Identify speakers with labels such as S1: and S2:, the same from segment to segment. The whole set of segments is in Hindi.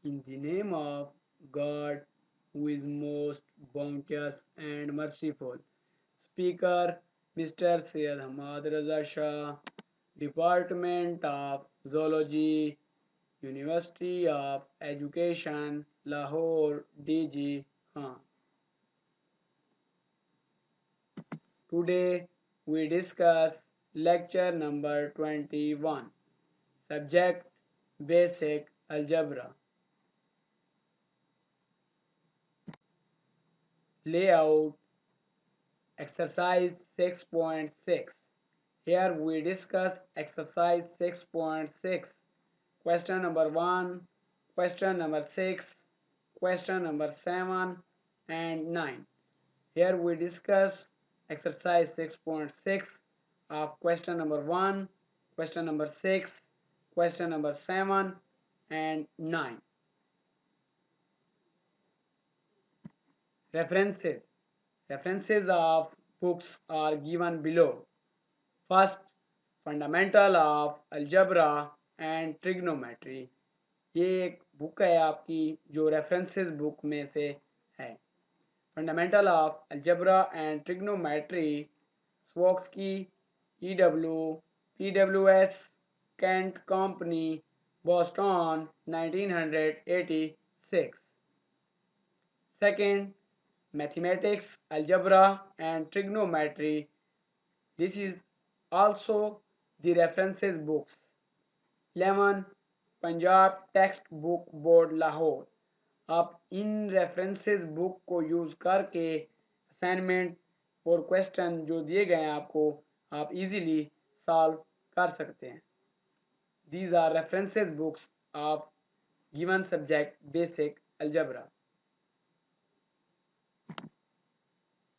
S1: In the name of God, who is most bounteous and merciful. Speaker Mr. Syed Hamad Raza Shah, Department of Zoology, University of Education, Lahore, DG Khan. Today we discuss lecture number 21, subject Basic Algebra. Layout exercise 6.6. Here we discuss exercise 6.6. Question number 1, question number 6, question number 7 and 9. Here we discuss exercise 6.6 of question number 1, question number 6, question number 7 and 9. References. References of books are given below. First, Fundamental of Algebra and Trigonometry. ये एक बुक है आपकी जो रेफरेंसेस बुक में से है. Fundamental of algebra and trigonometry, Swokowski, EW, PWS, Kent Company, Boston, 1986. Second, Mathematics, Algebra and Trigonometry. This is also the references books. 11. Punjab text book board Lahore. आप इन रेफरेंसेस बुक को यूज़ करके असाइनमेंट और क्वेश्चन जो दिए गए हैं आपको आप इजीली सॉल्व कर सकते हैं. These are references books of given subject basic algebra.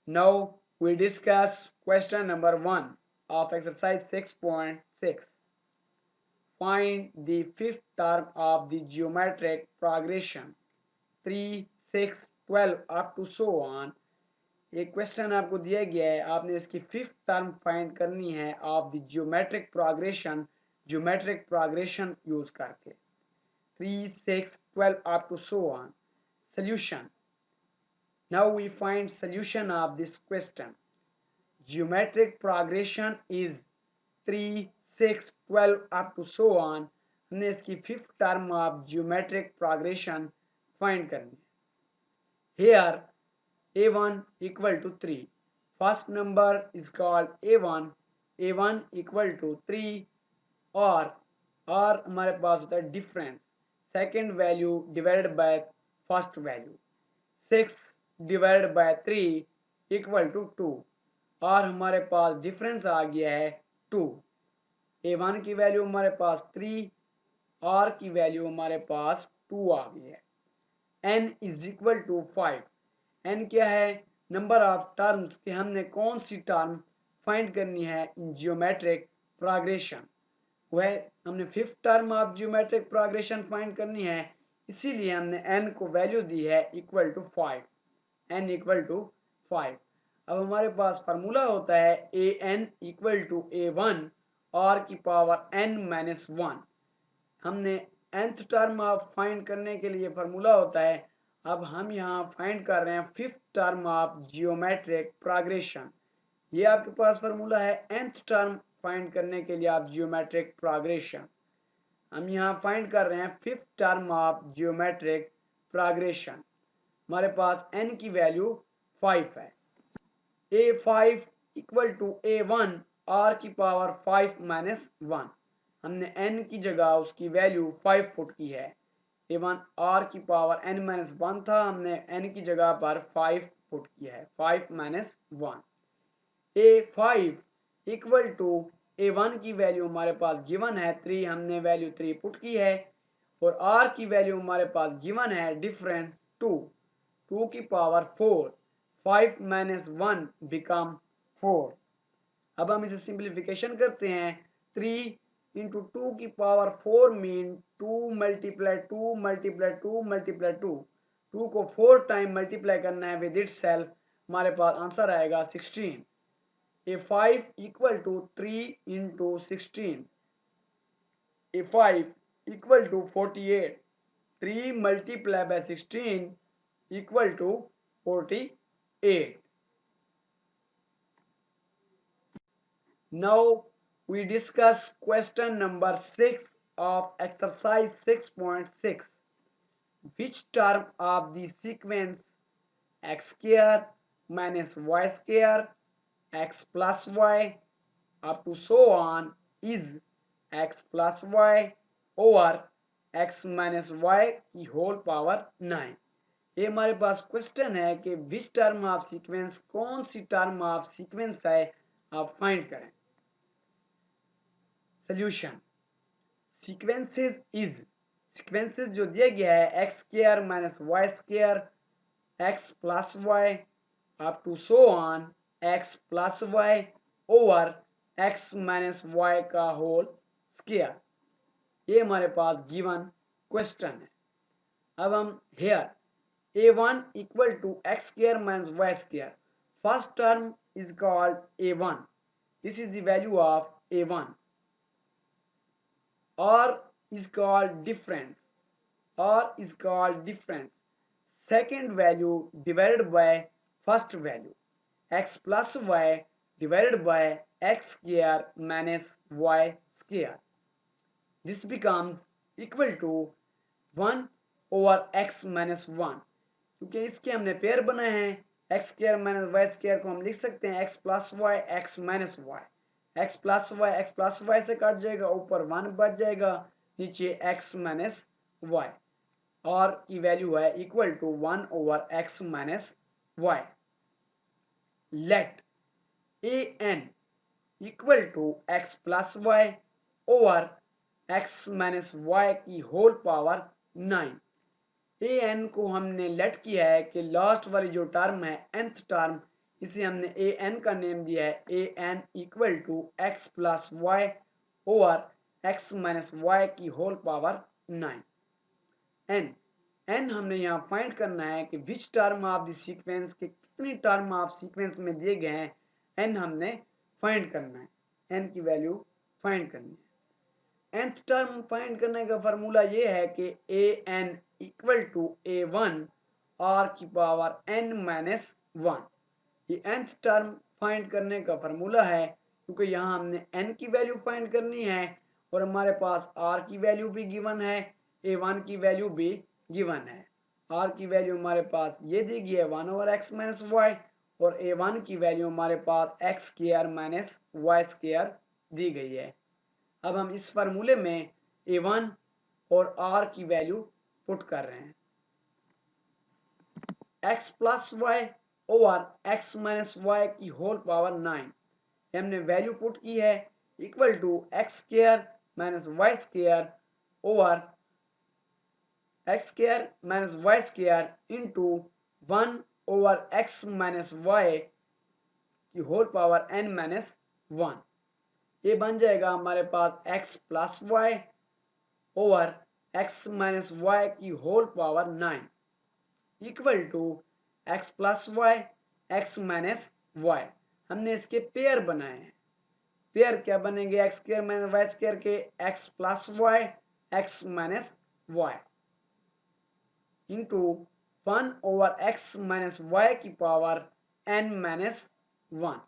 S1: Now we discuss question number 1 of exercise 6.6. Find the fifth term of the geometric progression 3, 6, 12 up to so on. एक क्वेश्चन आपको दिया गया है, आपने इसकी फिफ्थ टर्म फाइंड करनी है of the geometric progression use करके. 3, 6, 12 up to so on. Solution. Now we find solution of this question. Geometric progression is 3, 6, 12 up to so on. हमने इसकी fifth term of geometric progression find करनी है. Here a1 equal to 3. First number is called a1. a1 equal to 3 और हमारे पास होता है difference. Second value divided by first value. 6 divided by 3 equal to 2 और हमारे पास डिफरेंस आ गया है 2. a1 की वैल्यू हमारे पास 3 और की वैल्यू हमारे पास 2 आ गई है. n is equal to 5. n क्या है? नंबर ऑफ टर्म्स कि हमने कौन सी टर्म फाइंड करनी है इन जियोमेट्रिक प्रोग्रेशन. वह हमने fifth term of geometric progression find करनी है, इसीलिए हमने n को वैल्यू दी है equal to 5. n equal to 5. अब हमारे पास फार्मूला होता है an इक्वल टू a1 और की पावर n माइनस 1. हमने nth टर्म ऑफ फाइंड करने के लिए फार्मूला होता है. अब हम यहाँ फाइंड कर रहे हैं fifth term of geometric progression. ये आपके पास फार्मूला है nth टर्म फाइंड करने के लिए आप जियोमेट्रिक प्रोग्रेशन. हम यहाँ फाइंड कर रहे हैं fifth term of geometric progression. हमारे पास n की वैल्यू 5 है. a5 equal to a1 r की पावर 5 माइनस 1. हमने n की जगह उसकी वैल्यू 5 पुट की है. a1 r की पावर n माइनस 1 था, हमने n की जगह पर 5 पुट किया है, 5 minus 1. a5 equal to a1 की वैल्यू हमारे पास गिवन है 3, हमने वैल्यू 3 पुट की है और r की वैल्यू हमारे पास गिवन है डिफरेंस 2, 2 की पावर 4. 5 minus 1 become 4. अब हम इसे सिंप्लीफिकेशन करते हैं. 3 इंटू 2 की power 4 mean 2 multiply 2 multiply 2 multiply 2. 2 को 4 टाइम मल्टीप्लाई करना है विद इट सेल्फ. हमारे पास आंसर आएगा 16. a5 equal to 3 into 16. a5 equal to 48. 3 multiplied by 16 equal to 48. Now we discuss question number 6 of exercise 6.6. Which term of the sequence x square minus y square x plus y up to so on is x plus y over x minus y की होल पावर 9। ये हमारे पास क्वेश्चन है कि विच टर्म ऑफ सीक्वेंस, कौन सी टर्म ऑफ सीक्वेंस है, आप फाइंड करें। सोल्यूशन, सीक्वेंसेस इज, सीक्वेंसेस जो दिया गया है x square minus Y square x plus y up to so on x plus Y over x minus y का होल स्क्वायर। ये हमारे पास गिवन क्वेश्चन है। अब हम here a1 equal to x square minus y square, first term is called a1, this is the value of a1, or is called difference, or is called difference, second value divided by first value, x plus y divided by x square minus y square, this becomes equal to 1 over x minus 1, क्योंकि इसके हमने पेयर बनाए हैं x square minus Y square को हम लिख सकते हैं x plus Y x minus y, x plus y से कट जाएगा, ऊपर 1 बच जाएगा, नीचे एक्स माइनस वाई, और की वैल्यू है equal to 1 over x minus y. Let a N equal to x plus Y over x minus Y की होल पावर 9। ए एन को हमने लेट किया है कि लास्ट वाली जो टर्म है nth टर्म, इसे हमने ए एन का नेम दिया है A N equal to x plus Y over x minus Y की होल पावर 9। एन एन हमने यहाँ फाइंड करना है कि which term of the sequence के कितनी टर्म ऑफ सीक्वेंस में दिए गए हैं, एन हमने फाइंड करना है, एन की वैल्यू फाइंड करनी है। nth टर्म फाइंड करने का फार्मूला ये है कि A N equal to A one R की पावर एन माइनस 1, ये nth टर्म फाइंड करने का फार्मूला है, क्योंकि यहाँ हमने n की वैल्यू फाइंड करनी है और हमारे पास r की वैल्यू भी गिवन है, a1 की वैल्यू भी गिवन है। r की वैल्यू हमारे पास ये दी गई है 1 ओवर x माइनस वाई, और a1 की वैल्यू हमारे पास x square minus Y square दी गई है। अब हम इस फार्मूले में a1 और r की वैल्यू पुट कर रहे हैं। x plus Y over x minus Y की होल पावर 9, हमने वैल्यू पुट की है equal to X square minus Y square over X square minus Y square into 1 over x minus Y की होल पावर n माइनस 1। ये बन जाएगा हमारे पास x plus Y over x minus Y की whole power 9 equal to x plus Y x minus Y. हमने इसके पेयर बनाए हैं, पेयर क्या बनेंगे, X square minus Y square के x plus Y x minus Y into 1 over x minus Y की power n minus 1,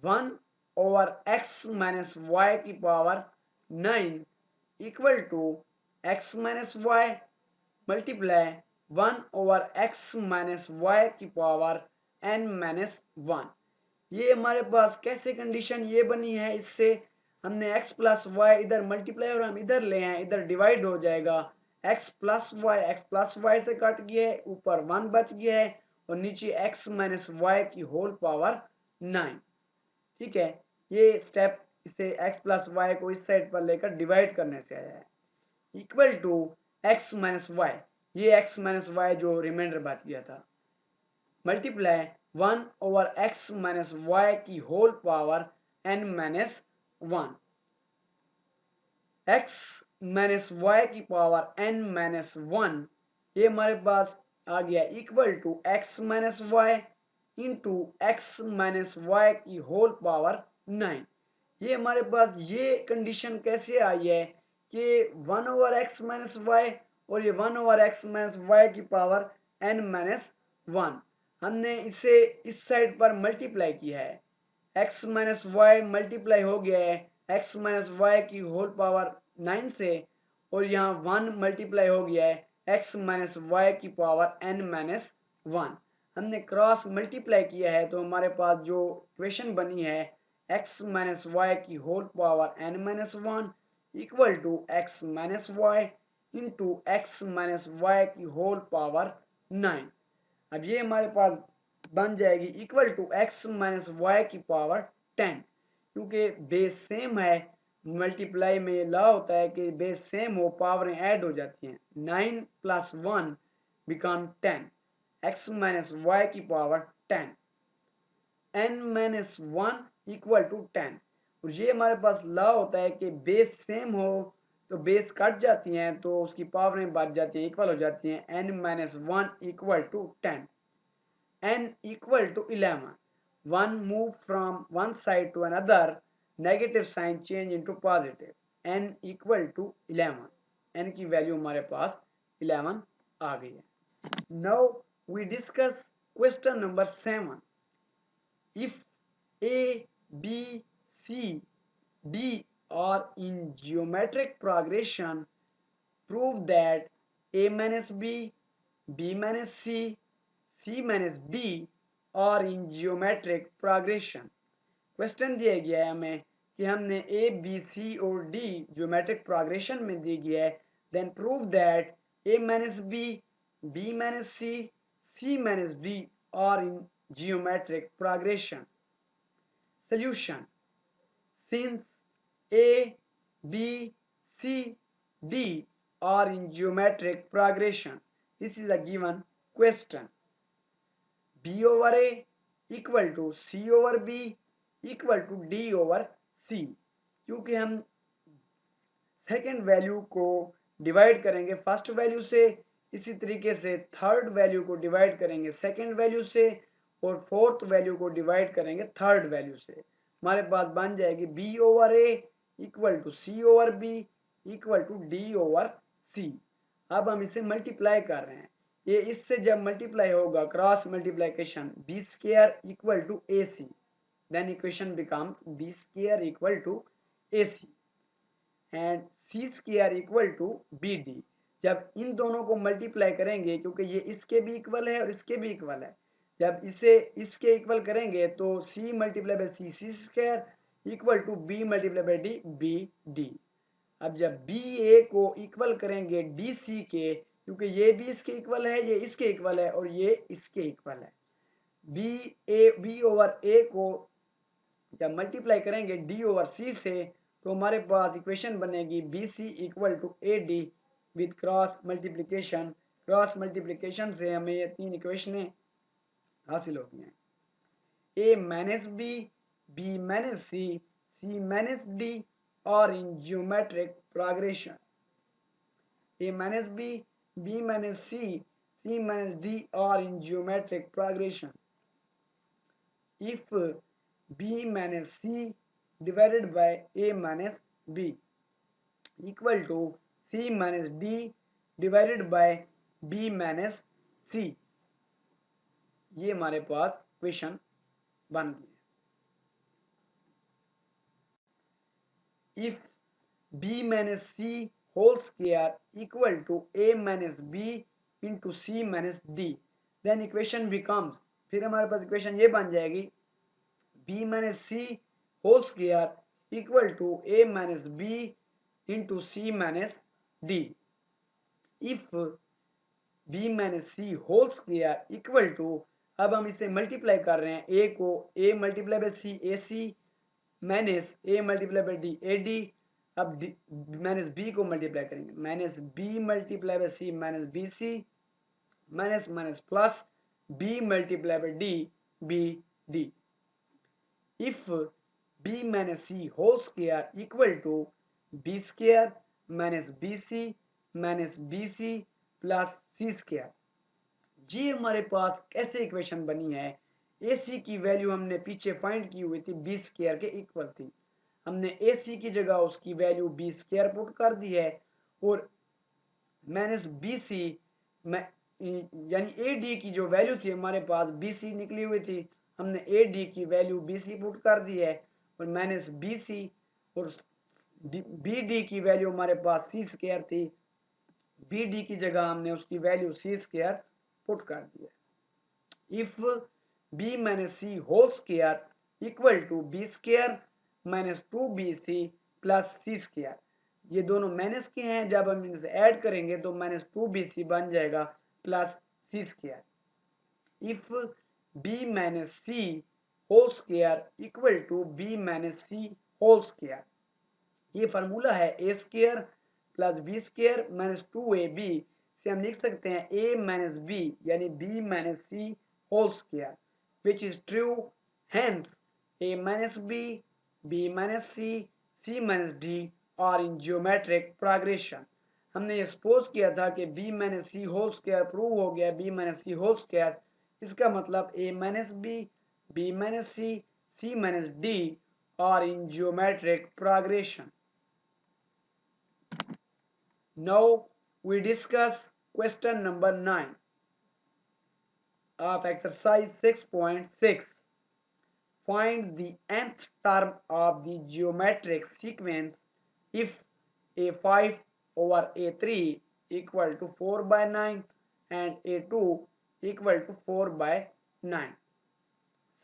S1: 1 over x minus Y की power 9 equal to x minus Y multiply 1 over x minus Y की पावर n माइनस 1। ये हमारे पास कैसे कंडीशन ये बनी है, इससे हमने x प्लस वाई इधर मल्टीप्लाई और हम इधर ले आए, इधर डिवाइड हो जाएगा, x प्लस वाई से कट गया है, ऊपर 1 बच गया है और नीचे x माइनस वाई की होल पावर 9। ठीक है, ये स्टेप इसे x प्लस वाई को इस साइड पर लेकर डिवाइड करने से आया है equal to x minus Y, ये x माइनस वाई जो रिमाइंडर बच गया था, multiply 1 over x minus Y की whole power n minus 1, x minus Y की पावर n माइनस 1, ये हमारे पास आ गया equal to x minus Y into X minus Y की होल पावर 9। ये हमारे पास ये कंडीशन कैसे आई है कि 1/x-y और ये 1/x-y की पावर n-1, हमने इसे इस साइड पर मल्टीप्लाई किया है, x-y मल्टीप्लाई हो गया है x-y की होल पावर 9 से, और यहाँ 1 मल्टीप्लाई हो गया है x-y की पावर n-1, हमने क्रॉस मल्टीप्लाई किया है तो हमारे पास जो इक्वेशन बनी है x-y की whole power n-1 equal to x-y into x-y की होल पावर 9। अब ये हमारे पास बन जाएगी इक्वल टू x-y की पावर 10, क्योंकि बेस सेम है, मल्टीप्लाई में लॉ होता है कि बेस सेम हो पावरें ऐड हो जाती हैं, 9 + 1 बिकम 10, x-y की पावर 10, n-1 इक्वल टू 10। और ये हमारे पास लॉ होता है कि बेस सेम हो तो बेस कट जाती हैं तो उसकी पावरें बढ़ जाती हैं, इक्वल हो जाती हैं, n-1 equal to 10, n equal to 11, one move from one side to another, negative sign change into positive, n equal to 11, n की वैल्यू हमारे पास 11 आ गई है। Now we discuss question number 7. If a, b, c, d are in geometric progression, prove that a minus b, b minus c, c minus d और इन जियोमेट्रिक प्रोग्रेशन। क्वेश्चन दिया गया है हमें कि हमने ए बी सी और डी जियोमेट्रिक प्रोग्रेशन में दी गया है, then prove that A minus B minus C minus D are in geometric progression. Solution, since A B C D are in geometric progression, this is a given question. b over a equal to c over b equal to d over c, क्योंकि हम सेकेंड वैल्यू को डिवाइड करेंगे फर्स्ट वैल्यू से, इसी तरीके से थर्ड वैल्यू को डिवाइड करेंगे सेकेंड वैल्यू से, और फोर्थ वैल्यू को डिवाइड करेंगे थर्ड वैल्यू से। हमारे पास बन जाएगी b over a equal to c over b equal to d over c। अब हम इसे मल्टीप्लाई कर रहे हैं, ये इससे जब मल्टीप्लाई होगा cross multiplication, b square equal to ac, then equation becomes b square equal to ac and c square equal to b d. जब इन दोनों को मल्टीप्लाई करेंगे, क्योंकि ये इसके भी इक्वल है और इसके भी इक्वल है, जब इसे इसके इक्वल करेंगे तो C multiply by C square equal to B multiply by D B D. अब जब बी ए को इक्वल करेंगे डी सी के, क्योंकि ये भी इसके इक्वल है, ये इसके इक्वल है और ये इसके इक्वल है, बी ओवर ए को जब मल्टीप्लाई करेंगे डी ओवर सी से तो हमारे पास इक्वेशन बनेगी B C equal to A D with cross multiplication. Cross multiplication से हमें ये तीन इक्वेशनें हासिल होती हैं, A minus B minus C minus D are in geometric progression. A minus B minus C minus D are in geometric progression. If b minus c divided by a minus b equal to c minus d divided by b minus c, ये हमारे पास क्वेश्चन बन गया। If b minus c whole square equal to a minus b into c minus d, then equation becomes, फिर हमारे पास इक्वेशन ये बन जाएगी b minus c whole square equal to a minus b into c minus d। if b minus c whole square equal to, अब हम इसे मल्टीप्लाई कर रहे हैं, a को a multiply by c a c minus a multiply by d a d. अब माइनस b को मल्टीप्लाई करेंगे, minus b multiply by c minus b c minus minus plus b multiply by d b d. if b minus c whole square equal to b square minus bc minus bc plus c square, ये हमारे पास कैसे इक्वेशन बनी है, ac की वैल्यू हमने पीछे फाइंड की हुई थी b स्क्वायर के इक्वल थी, हमने ए सी की जगह उसकी वैल्यू बी स्क्वायर पुट कर दी है और माइनस बी सी यानी ए डी की जो वैल्यू थी हमारे पास बी सी निकली हुई थी, हमने ए डी की वैल्यू बी सी पुट कर दी है और माइनस बी सी और बी डी की वैल्यू हमारे पास सी स्क्वायर थी, बी डी की जगह हमने उसकी वैल्यू सी स्क्वायर पुट कर दी है। If B minus C whole square equal to b square minus two b c plus C square, ये दोनों माइनस के हैं, जब हम इनसे ऐड करेंगे तो माइनस टू बी सी बन जाएगा plus C square. If B minus C whole square equal to B minus C whole square, ये फार्मूला है A square plus B square minus two A B से हम लिख सकते हैं ए माइनस बी यानी B minus C whole square which is true, hence A minus B minus C minus D are in geometric progression. हमने ये सपोज किया था कि बी माइनस सी होल स्क्वायर प्रूव हो गया, बी माइनस सी होल स्क्वायर, इसका मतलब A minus B minus C minus D are in geometric progression. Now we discuss question number 9 of exercise 6.6. Find the nth term of the geometric sequence if a5 over a3 equal to 4 by 9 and a2 equal to 4 by 9.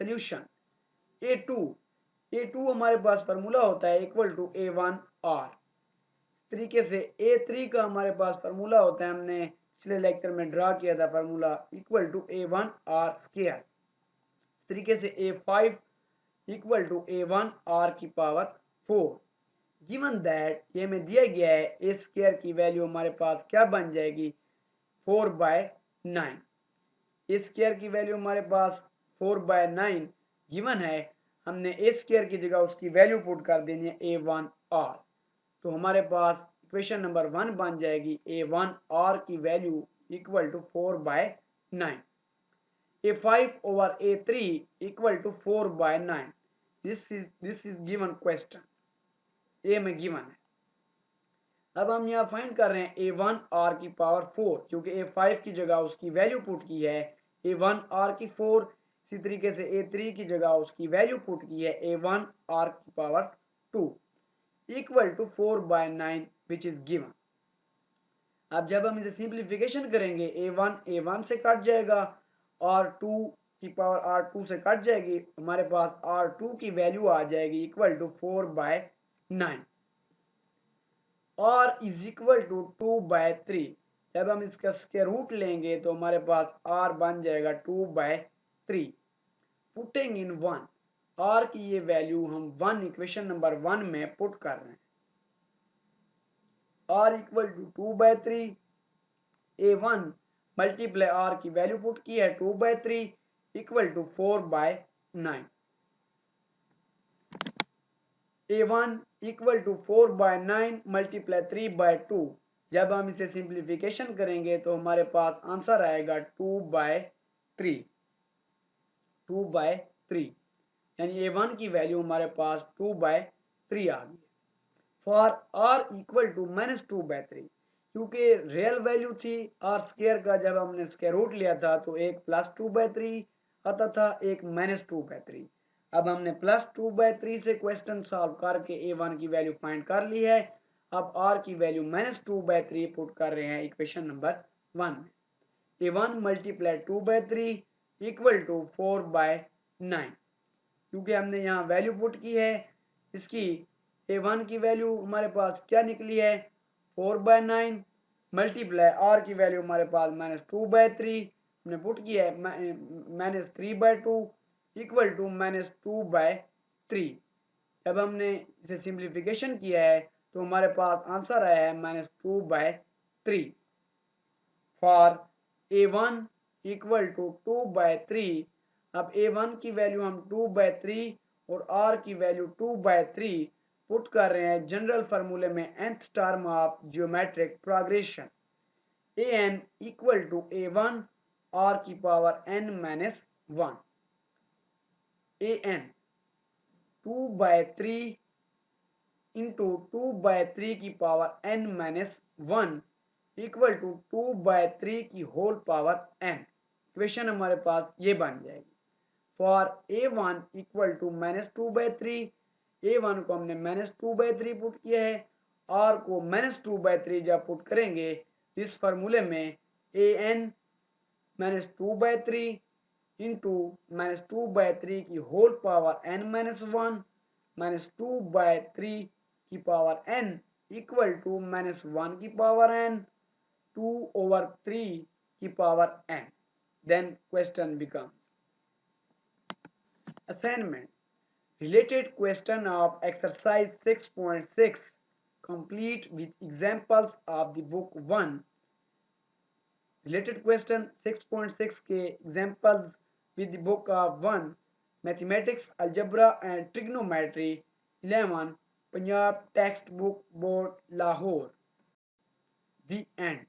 S1: Solution a2 हमारे पास फार्मूला होता है इक्वल टू a1 r, तरीके से A3 का हमारे पास फार्मूला होता है, हमने पिछले लेक्चर में ड्रा किया था formula equal to A1 R square, तरीके से A5 equal to A1 R की पावर 4। गिवन दैट ये हमें दिया गया है ए स्क्वायर की वैल्यू हमारे पास क्या बन जाएगी 4 बाय 9, ए स्क्वायर की वैल्यू हमारे पास 4 बाय 9 गिवन है, हमने ए स्क्वायर की जगह उसकी वैल्यू पुट कर देनी है A1 R, तो हमारे पास इक्वेशन नंबर 1 बन जाएगी A1 R की value equal to 4 by 9, A5 over A3 equal to 4 by 9, this is given question, A में गिवन है। अब हम यहाँ फाइंड कर रहे हैं A1 R की पावर 4, क्योंकि A5 की जगह उसकी वैल्यू पुट की है A1 R की 4, इसी तरीके से A3 की जगह उसकी वैल्यू पुट की है A1 R की power 2 equal to 4 by 9 which is given. अब जब हम इसे सिंप्लीफिकेशन करेंगे A1 से कट जाएगा और 2 की पावर R2 से कट जाएगी, हमारे पास R2 की वैल्यू आ जाएगी equal to 4 by 9 R is equal to 2 by 3। जब हम इसका स्क्वायर रूट लेंगे तो हमारे पास R बन जाएगा 2 बाय 3। पुटिंग इन 1, R की ये वैल्यू हम 1 इक्वेशन नंबर 1 में पुट कर रहे हैं, R equal to 2 by 3, A1 multiply R की वैल्यू पुट की है 2 by 3 equal to 4 by 9, A1 equal to 4 by 9 multiply 3 by 2, जब हम इसे सिंप्लीफिकेशन करेंगे तो हमारे पास आंसर आएगा 2 बाय 3, यानी A1 की वैल्यू हमारे पास 2 बाय 3 आ गई। For R equal to minus 2 by 3, क्योंकि रियल वैल्यू थी R स्क्वायर का, जब हमने स्क्वायर रूट लिया था तो एक प्लस 2 बाय 3 आता था, एक माइनस 2 बाय 3। अब हमने प्लस 2 बाय 3 से क्वेश्चन सॉल्व करके A1 की वैल्यू फाइंड कर ली है। अब R की वैल्यू माइनस 2 बाय 3 पुट कर रहे हैं इक्वेशन नंबर 1 में। A1 multiply 2 by 3 equal to 4 by 9, क्योंकि हमने यहाँ वैल्यू पुट की है इसकी, A1 की वैल्यू हमारे पास क्या निकली है 4 बाय 9 मल्टीप्लाई R की वैल्यू हमारे पास माइनस 2 बाय 3 हमने पुट किया है minus 3 by 2 equal to minus 2 by 3। जब हमने इसे सिंप्लीफिकेशन किया है तो हमारे पास आंसर आया है minus 2 by 3। For A1 equal to 2 by 3, अब A1 की वैल्यू हम 2 बाय 3 और R की वैल्यू 2 बाय 3 पुट कर रहे हैं जनरल फार्मूले में nth term of geometric progression, an equal to A1 R की power n minus 1, an 2 by 3 into 2/3 की power n minus 1 equal to 2/3 की होल पावर n। इक्वेशन हमारे पास ये बन जाएगी। For a1 equal to -2/3, a1 को हमने -2/3 पुट किया है, r को -2/3 जब पुट करेंगे इस फार्मूले में an -2/3 इंटू -2/3 की होल पावर n माइनस 1 -2/3 की पावर n इक्वल टू -1 की पावर n 2/3 की power n। Then question become assignment related question of exercise 6.6 complete with examples of the book 1। related question 6.6 के examples with the book of 1 mathematics algebra and trigonometry 11 Punjab textbook board Lahore। the end।